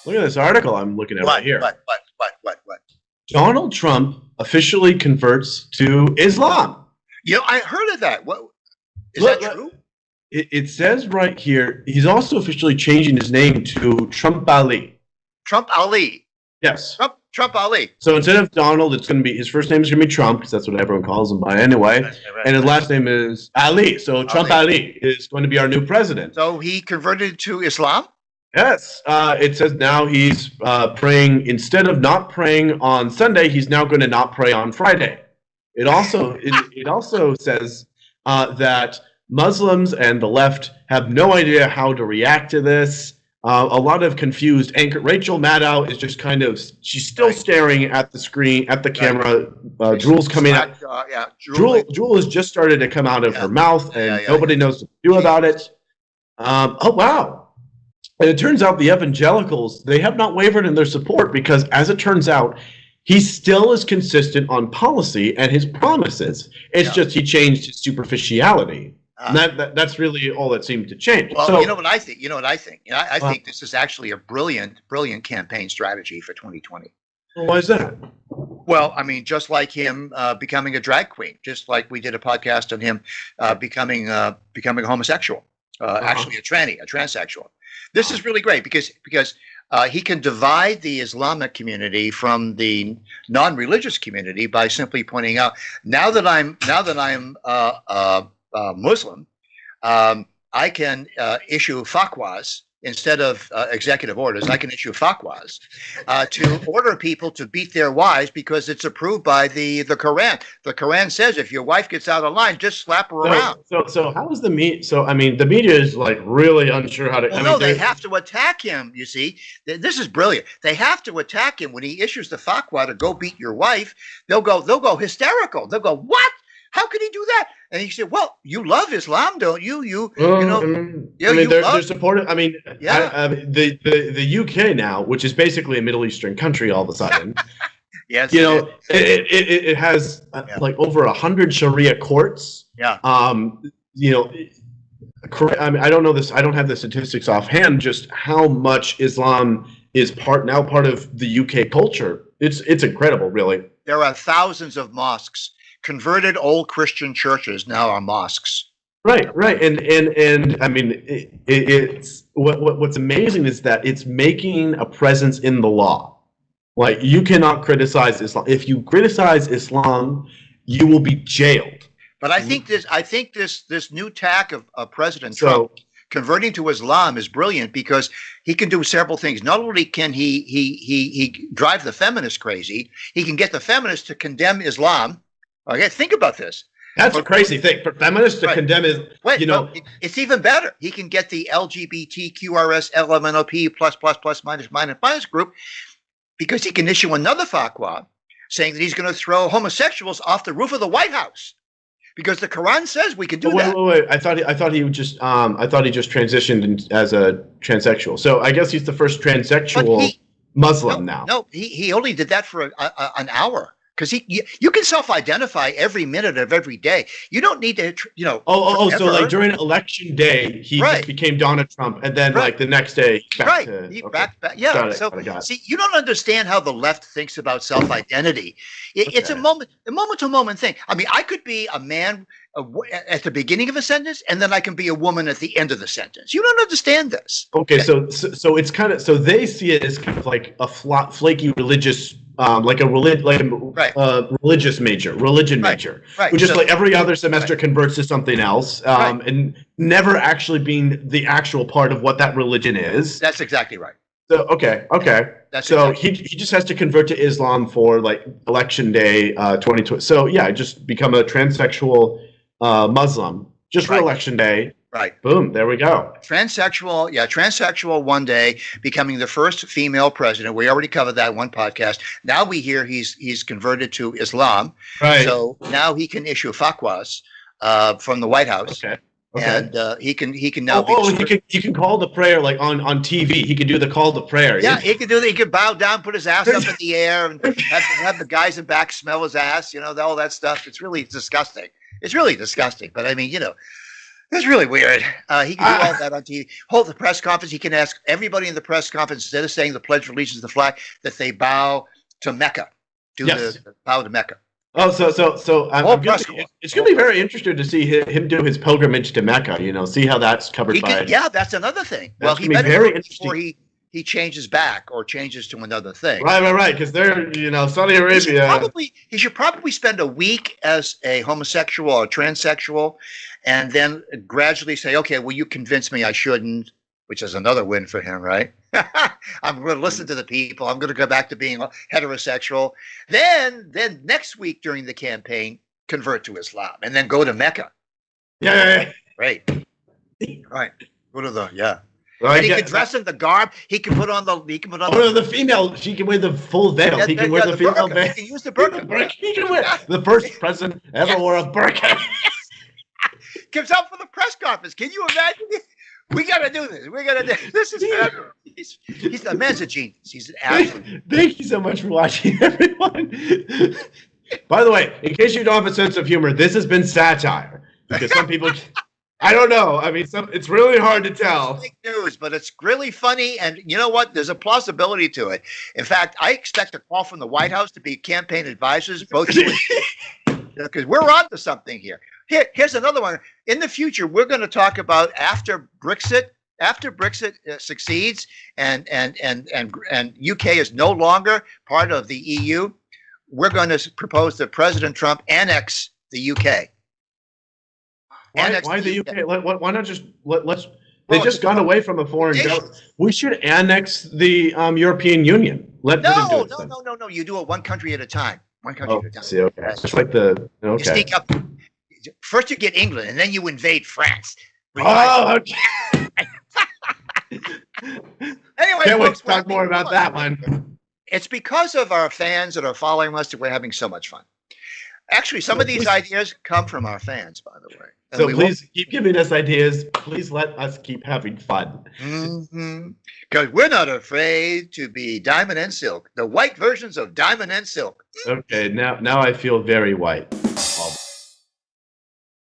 Look at this article I'm looking at right What? here. What? Donald Trump officially converts to Islam. I heard of that. What is Look, that true? It says right here, he's also officially changing his name to Trump Ali. Trump Ali. Yes. Trump Ali. So instead of Donald, it's going to be, his first name is going to be Trump, because that's what everyone calls him by anyway. Right, and his last name is Ali. So Trump Ali is going to be our new president. So he converted to Islam? Yes. It says now he's praying, instead of not praying on Sunday, he's now going to not pray on Friday. It also says that Muslims and the left have no idea how to react to this. A lot of confused anchor. Rachel Maddow is just kind of, she's still staring at the screen, at the camera. Drool's coming out. Drool has just started to come out of her mouth, and nobody knows what to do about it. Oh, wow. And it turns out the evangelicals, they have not wavered in their support because, as it turns out, he still is consistent on policy and his promises. It's just he changed his superficiality. That's really all that seemed to change. Well, so, you know what I think? I think this is actually a brilliant campaign strategy for 2020. Why is that? Well, I mean, just like him becoming a drag queen, just like we did a podcast on him becoming a homosexual, actually a transsexual. This is really great because he can divide the Islamic community from the non-religious community by simply pointing out, now that I'm Muslim, I can issue fatwas instead of executive orders. I can issue fatwas to order people to beat their wives because it's approved by the Quran. The Quran says if your wife gets out of line, just slap her around. So how is the media? So I mean, the media is like really unsure how to. Well, they have to attack him. You see, this is brilliant. They have to attack him when he issues the fatwa to go beat your wife. They'll go hysterical. They'll go, what? How could he do that? And he said, "Well, you love Islam, don't you? They're supportive. I mean, the UK now, which is basically a Middle Eastern country, all of a sudden, yes, it has like over 100 Sharia courts. Yeah. I mean, I don't know this. I don't have the statistics offhand. Just how much Islam is part of the UK culture. It's incredible, really. There are thousands of mosques. Converted old Christian churches now are mosques. Right, and I mean, it's what's amazing is that it's making a presence in the law. Like, you cannot criticize Islam. If you criticize Islam, you will be jailed. But I think this new tack of President Trump converting to Islam is brilliant because he can do several things. Not only can he drive the feminists crazy, he can get the feminists to condemn Islam. Okay, think about this. That's a crazy thing for feminists to condemn is, it's even better. He can get the LGBTQRS LMNOP minus group because he can issue another fatwa saying that he's going to throw homosexuals off the roof of the White House because the Quran says we can do that. Wait. I thought he just transitioned as a transsexual. So I guess he's the first transsexual Muslim now. No, he only did that for an hour. Because you can self-identify every minute of every day. You don't need to, So like during election day, he just became Donald Trump, and then like the next day, back. Yeah. See, you don't understand how the left thinks about self-identity. It's a moment-to-moment thing. I mean, I could be a man at the beginning of a sentence, and then I can be a woman at the end of the sentence. You don't understand this. Okay, so it's kind of they see it as kind of like a flaky religious. Like a religious religion major, who just like every other semester converts to something else, and never actually being the actual part of what that religion is. That's exactly right. So okay. He just has to convert to Islam for like election day, 2020. So yeah, just become a transsexual Muslim just for election day. Right. Boom. There we go. Transsexual one day becoming the first female president. We already covered that one podcast. Now we hear he's converted to Islam. Right. So now he can issue fatwas from the White House. Okay. And he can now. He can call the prayer like on TV. He can do the call to prayer. Yeah, he can do that. He can bow down, put his ass up in the air, and have the guys in back smell his ass. All that stuff. It's really disgusting. But I mean, It's really weird. He can do all that on TV. Hold the press conference. He can ask everybody in the press conference, instead of saying the Pledge of Allegiance to the flag, that they bow to Mecca. Yes. Bow to Mecca. Oh, so it's going to be very interesting to see him do his pilgrimage to Mecca. See how that's covered by. Yeah, that's another thing. Well, he better very interesting before he changes back or changes to another thing. Right. Because they're, Saudi Arabia. He should probably spend a week as a homosexual or transsexual, and then gradually say, okay, well, you convinced me I shouldn't, which is another win for him, right? I'm going to listen to the people. I'm going to go back to being heterosexual. Then next week during the campaign, convert to Islam, and then go to Mecca. Yeah. Right. Go to the Well, and he can dress in the garb. He can put on the. The female. She can wear the full veil. He can wear the female veil. He can use the burqa. He can wear the first president ever wore a burqa. Comes out for the press conference. Can you imagine? We got to do this. This is fabulous. He's the man's a genius. He's an absolute. Thank you so much for watching, everyone. By the way, in case you don't have a sense of humor, this has been satire because some people. I don't know. I mean, it's really hard to tell. It's fake news, but it's really funny. And you know what? There's a plausibility to it. In fact, I expect a call from the White House to be campaign advisors, both because we're on to something here. Here's another one. In the future, we're going to talk about after Brexit succeeds and UK is no longer part of the EU, we're going to propose that President Trump annex the UK. Why the UK? Why not just let's? They just gone away from a foreign government. We should annex the European Union. No. You do it one country at a time. One country at a time. See, okay. It's like You sneak up. First, you get England, and then you invade France. Oh, okay. Anyway, can't wait to talk more about that one. It's because of our fans that are following us that we're having so much fun. Actually, some of these ideas come from our fans, by the way. And so please keep giving us ideas. Please let us keep having fun. Because we're not afraid to be Diamond and Silk, the white versions of Diamond and Silk. Okay, now I feel very white.